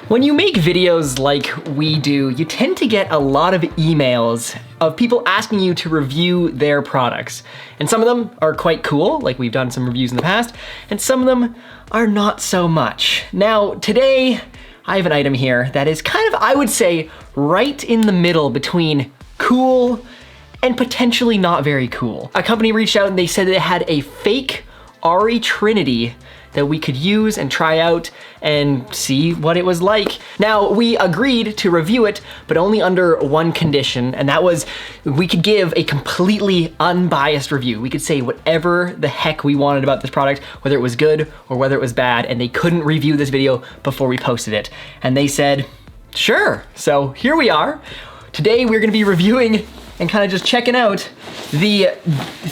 When you make videos like we do, you tend to get a lot of emails of people asking you to review their products. And some of them are quite cool, like we've done some reviews in the past, and some of them are not so much. Now, today, I have an item here that is kind of, I would say, right in the middle between cool and potentially not very cool. A company reached out and they said they had a fake ARRI Trinity that we could use and try out and see what it was like. Now, we agreed to review it, but only under one condition, and that was we could give a completely unbiased review. We could say whatever the heck we wanted about this product, whether it was good or whether it was bad, and they couldn't review this video before we posted it. And they said, sure. So here we are. Today we're gonna be reviewing and kind of just checking out the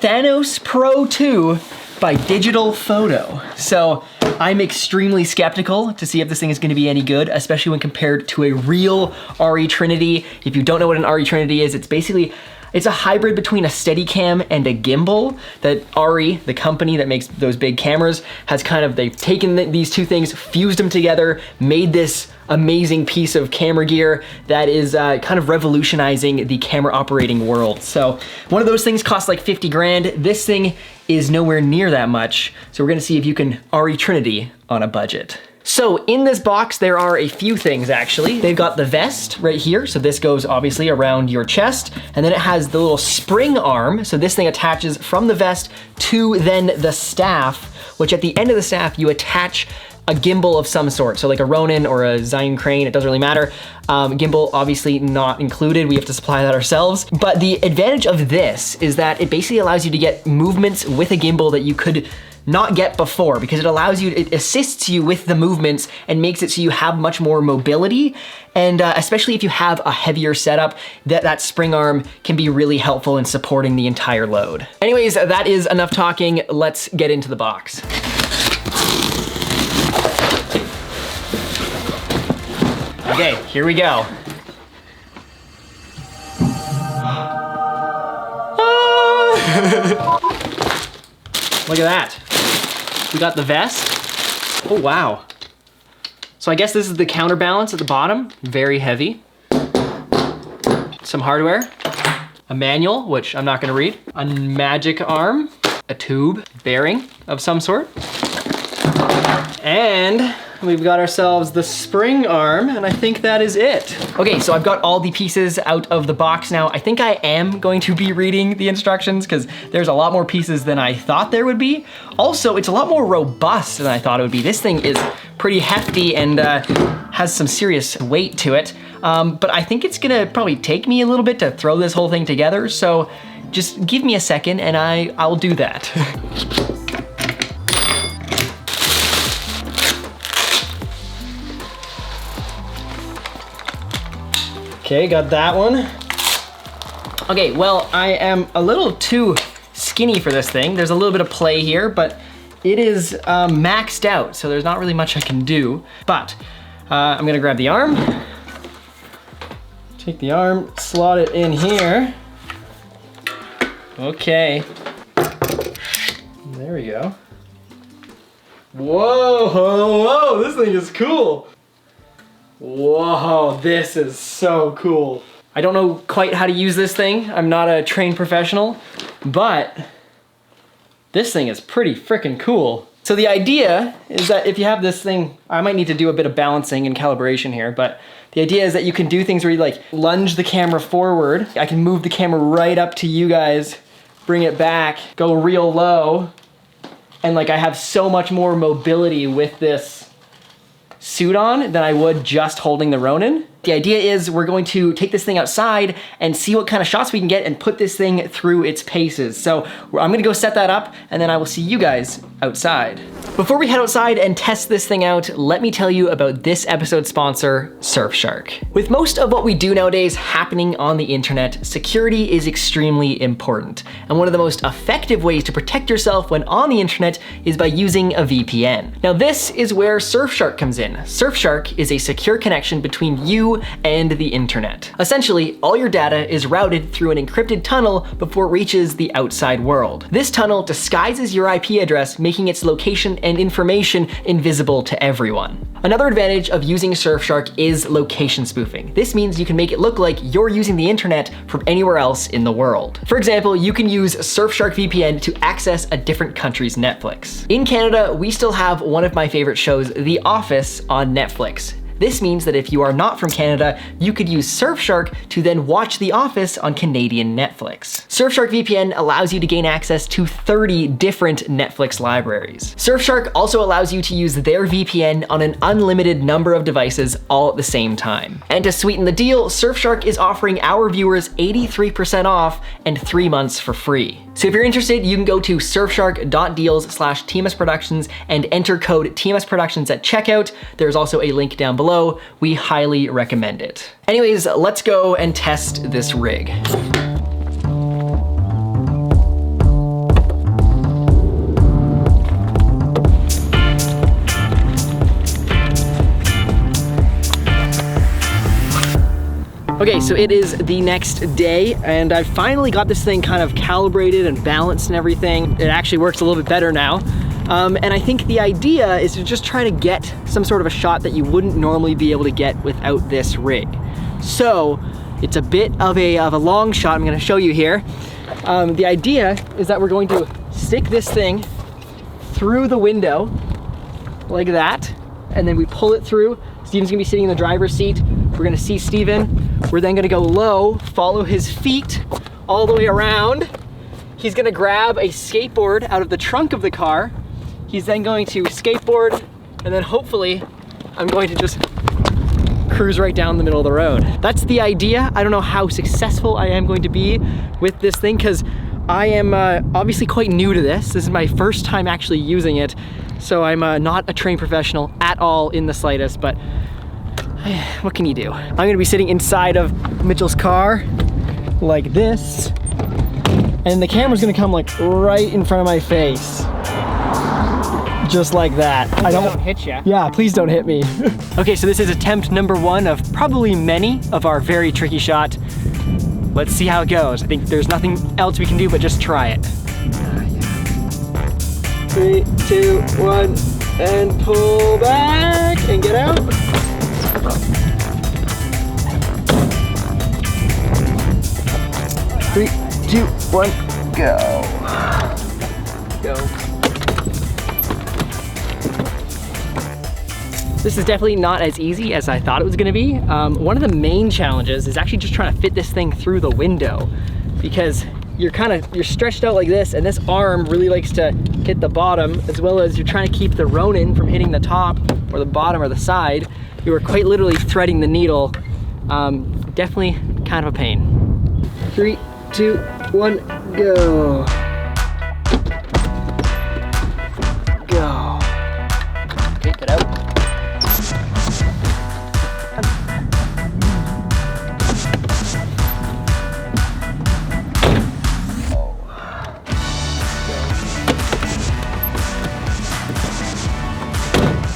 Thanos Pro 2 by Digital Photo. So I'm extremely skeptical to see if this thing is gonna be any good, especially when compared to a real ARRI Trinity. If you don't know what an ARRI Trinity is, it's a hybrid between a Steadicam and a gimbal that ARRI, the company that makes those big cameras, has they've taken these two things, fused them together, made this amazing piece of camera gear that is kind of revolutionizing the camera operating world. So one of those things costs like 50 grand. This thing is nowhere near that much. So we're gonna see if you can ARRI Trinity on a budget. So in this box, there are a few things actually. They've got the vest right here. So this goes obviously around your chest, and then it has the little spring arm. So this thing attaches from the vest to then the staff, which at the end of the staff, you attach a gimbal of some sort. So like a Ronin or a Zion Crane, it doesn't really matter. Gimbal obviously not included. We have to supply that ourselves. But the advantage of this is that it basically allows you to get movements with a gimbal that you could not get before, because it assists you with the movements and makes it so you have much more mobility. And especially if you have a heavier setup, that spring arm can be really helpful in supporting the entire load. Anyways, that is enough talking. Let's get into the box. Okay, here we go. Look at that. We got the vest. Oh, wow. So I guess this is the counterbalance at the bottom. Very heavy. Some hardware. A manual, which I'm not gonna read. A magic arm. A tube bearing of some sort. And we've got ourselves the spring arm, and I think that is it. Okay, so I've got all the pieces out of the box now. I think I am going to be reading the instructions because there's a lot more pieces than I thought there would be. Also, it's a lot more robust than I thought it would be. This thing is pretty hefty and has some serious weight to it. But I think it's gonna probably take me a little bit to throw this whole thing together. So just give me a second and I'll do that. Okay, got that one. Okay, well, I am a little too skinny for this thing. There's a little bit of play here, but it is maxed out, so there's not really much I can do. But I'm gonna grab the arm, take the arm, slot it in here. Okay, there we go. Whoa, whoa, this thing is cool. Whoa, this is so cool. I don't know quite how to use this thing. I'm not a trained professional, but this thing is pretty freaking cool. So the idea is that if you have this thing, I might need to do a bit of balancing and calibration here, but the idea is that you can do things where you like lunge the camera forward. I can move the camera right up to you guys, bring it back, go real low, and like I have so much more mobility with this suit on than I would just holding the Ronin. The idea is we're going to take this thing outside and see what kind of shots we can get and put this thing through its paces. So I'm gonna go set that up and then I will see you guys outside. Before we head outside and test this thing out, let me tell you about this episode's sponsor, Surfshark. With most of what we do nowadays happening on the internet, security is extremely important. And one of the most effective ways to protect yourself when on the internet is by using a VPN. Now this is where Surfshark comes in. Surfshark is a secure connection between you and the internet. Essentially, all your data is routed through an encrypted tunnel before it reaches the outside world. This tunnel disguises your IP address, making its location and information invisible to everyone. Another advantage of using Surfshark is location spoofing. This means you can make it look like you're using the internet from anywhere else in the world. For example, you can use Surfshark VPN to access a different country's Netflix. In Canada, we still have one of my favorite shows, The Office, on Netflix. This means that if you are not from Canada, you could use Surfshark to then watch The Office on Canadian Netflix. Surfshark VPN allows you to gain access to 30 different Netflix libraries. Surfshark also allows you to use their VPN on an unlimited number of devices all at the same time. And to sweeten the deal, Surfshark is offering our viewers 83% off and 3 months for free. So if you're interested, you can go to surfshark.deals/TMSproductions and enter code TMSproductions at checkout. There's also a link down below. We highly recommend it. Anyways, let's go and test this rig. Okay, so it is the next day, and I finally got this thing kind of calibrated and balanced and everything. It actually works a little bit better now. And I think the idea is to just try to get some sort of a shot that you wouldn't normally be able to get without this rig. So it's a bit of a long shot I'm gonna show you here. The idea is that we're going to stick this thing through the window like that, and then we pull it through. Steven's gonna be sitting in the driver's seat. We're gonna see Steven. We're then gonna go low, follow his feet all the way around. He's gonna grab a skateboard out of the trunk of the car. He's then going to skateboard, and then hopefully I'm going to just cruise right down the middle of the road. That's the idea. I don't know how successful I am going to be with this thing, because I am obviously quite new to this. This is my first time actually using it. So I'm not a trained professional at all in the slightest, but what can you do? I'm gonna be sitting inside of Mitchell's car like this, and the camera's gonna come like right in front of my face. Just like that. I don't hit you. Yeah, please don't hit me. Okay, so this is attempt number 1 of probably many of our very tricky shot. Let's see how it goes. I think there's nothing else we can do but just try it. 3, 2, 1, and pull back and get out. 3, 2, 1, go. Go. This is definitely not as easy as I thought it was gonna be. One of the main challenges is actually just trying to fit this thing through the window, because you're stretched out like this, and this arm really likes to hit the bottom, as well as you're trying to keep the Ronin from hitting the top or the bottom or the side. You are quite literally threading the needle. Definitely kind of a pain. 3, 2, 1, go. Go. Okay, get out.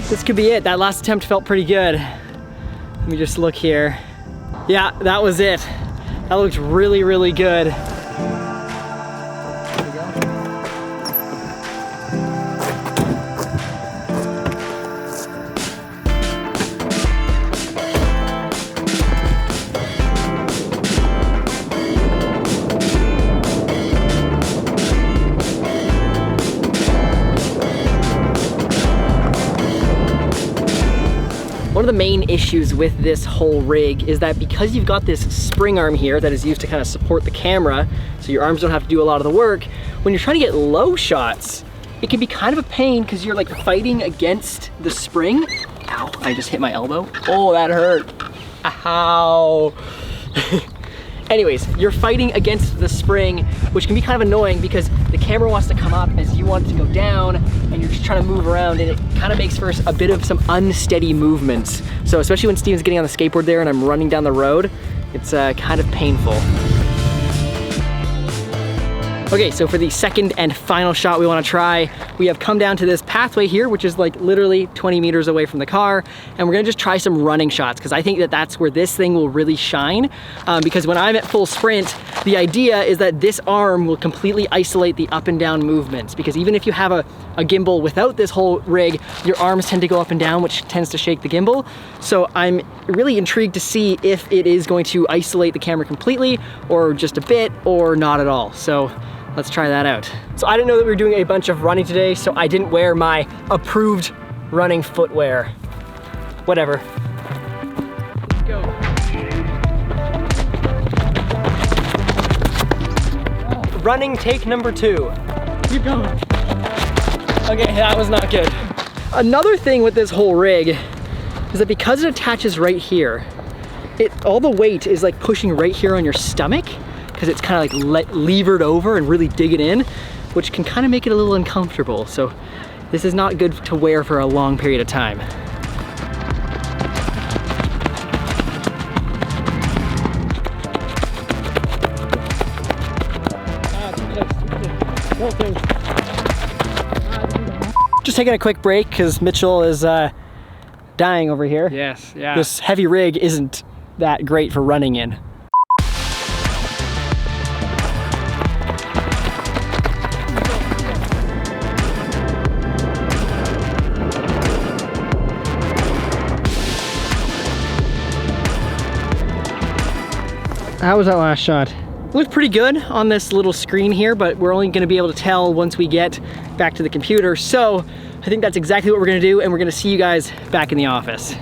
This could be it. That last attempt felt pretty good. Let me just look here. Yeah, that was it. That looks really, really good. One of the main issues with this whole rig is that because you've got this spring arm here that is used to kind of support the camera, so your arms don't have to do a lot of the work, when you're trying to get low shots, it can be kind of a pain because you're like fighting against the spring. Ow, I just hit my elbow. Oh, that hurt. Ow. Anyways, you're fighting against the spring, which can be kind of annoying because the camera wants to come up as you want it to go down, and you're just trying to move around, and it kind of makes for a bit of some unsteady movements. So especially when Steven's getting on the skateboard there and I'm running down the road, it's kind of painful. Okay, so for the second and final shot we wanna try, we have come down to this pathway here, which is like literally 20 meters away from the car, and we're gonna just try some running shots, because I think that that's where this thing will really shine, because when I'm at full sprint, the idea is that this arm will completely isolate the up and down movements, because even if you have a gimbal without this whole rig, your arms tend to go up and down, which tends to shake the gimbal. So I'm really intrigued to see if it is going to isolate the camera completely, or just a bit, or not at all. So let's try that out. So I didn't know that we were doing a bunch of running today, so I didn't wear my approved running footwear. Whatever. Let's go. Running take number 2. Keep going. Okay, that was not good. Another thing with this whole rig is that because it attaches right here, all the weight is like pushing right here on your stomach, because it's kind of like levered over and really dig it in, which can kind of make it a little uncomfortable. So this is not good to wear for a long period of time. Just taking a quick break because Mitchell is dying over here. Yes, yeah. This heavy rig isn't that great for running in. How was that last shot? It looked pretty good on this little screen here, but we're only gonna be able to tell once we get back to the computer. So I think that's exactly what we're gonna do, and we're gonna see you guys back in the office.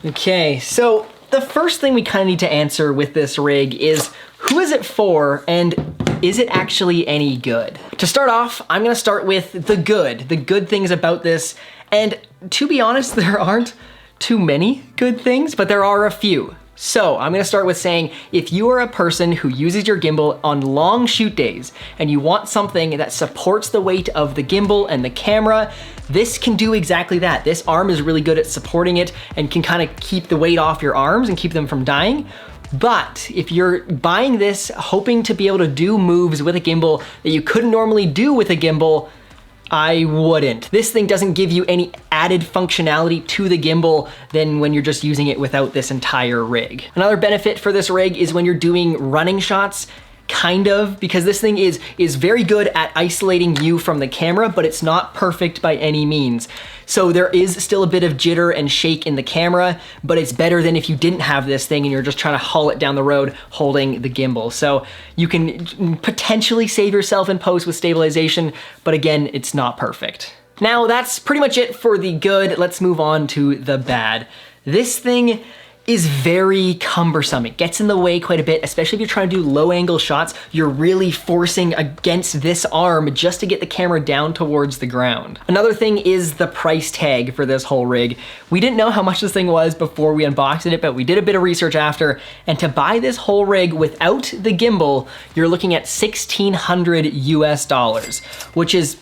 Okay, so the first thing we kind of need to answer with this rig is, who is it for, and is it actually any good? To start off, I'm gonna start with the good things about this, and to be honest, there aren't too many good things, but there are a few. So I'm gonna start with saying, if you are a person who uses your gimbal on long shoot days and you want something that supports the weight of the gimbal and the camera, this can do exactly that. This arm is really good at supporting it and can kind of keep the weight off your arms and keep them from dying. But if you're buying this hoping to be able to do moves with a gimbal that you couldn't normally do with a gimbal, I wouldn't. This thing doesn't give you any added functionality to the gimbal than when you're just using it without this entire rig. Another benefit for this rig is when you're doing running shots, kind of, because this thing is very good at isolating you from the camera, but it's not perfect by any means. So there is still a bit of jitter and shake in the camera, but it's better than if you didn't have this thing and you're just trying to haul it down the road holding the gimbal. So you can potentially save yourself in post with stabilization, but again, it's not perfect. Now that's pretty much it for the good. Let's move on to the bad. This thing is very cumbersome. It gets in the way quite a bit, especially if you're trying to do low angle shots. You're really forcing against this arm just to get the camera down towards the ground. Another thing is the price tag for this whole rig. We didn't know how much this thing was before we unboxed it, but we did a bit of research after, and to buy this whole rig without the gimbal, you're looking at $1,600 US, which is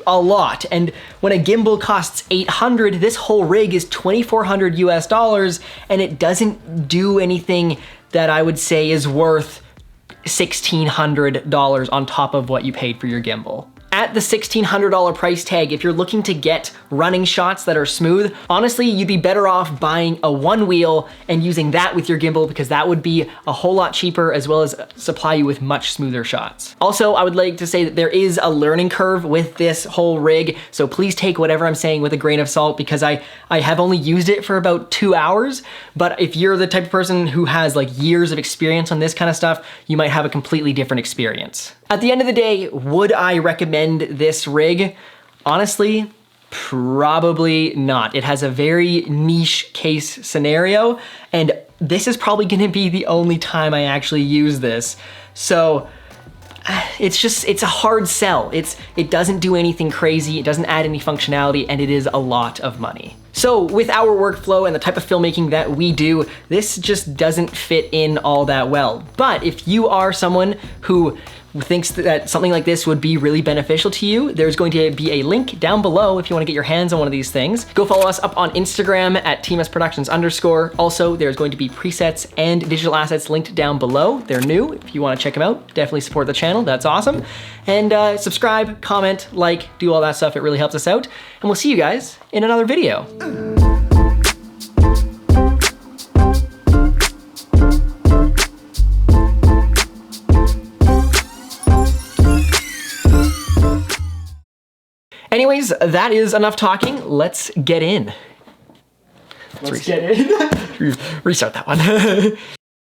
a lot. And when a gimbal costs $800, this whole rig is $2,400 US, and it doesn't do anything that I would say is worth $1,600 on top of what you paid for your gimbal. At the $1,600 price tag, if you're looking to get running shots that are smooth, honestly, you'd be better off buying a one wheel and using that with your gimbal, because that would be a whole lot cheaper as well as supply you with much smoother shots. Also, I would like to say that there is a learning curve with this whole rig, so please take whatever I'm saying with a grain of salt, because I have only used it for about 2 hours, but if you're the type of person who has like years of experience on this kind of stuff, you might have a completely different experience. At the end of the day, would I recommend this rig? Honestly, probably not. It has a very niche case scenario, and this is probably gonna be the only time I actually use this. So it's a hard sell. It doesn't do anything crazy, it doesn't add any functionality, and it is a lot of money. So with our workflow and the type of filmmaking that we do, this just doesn't fit in all that well. But if you are someone who thinks that something like this would be really beneficial to you, there's going to be a link down below if you want to get your hands on one of these things. Go follow us up on Instagram at @TMSProductions_. Also, there's going to be presets and digital assets linked down below. They're new. If you want to check them out, definitely support the channel. That's awesome. And subscribe, comment, like, do all that stuff. It really helps us out. And we'll see you guys in another video. Anyways, that is enough talking. Let's get in. Let's get in. Restart that one.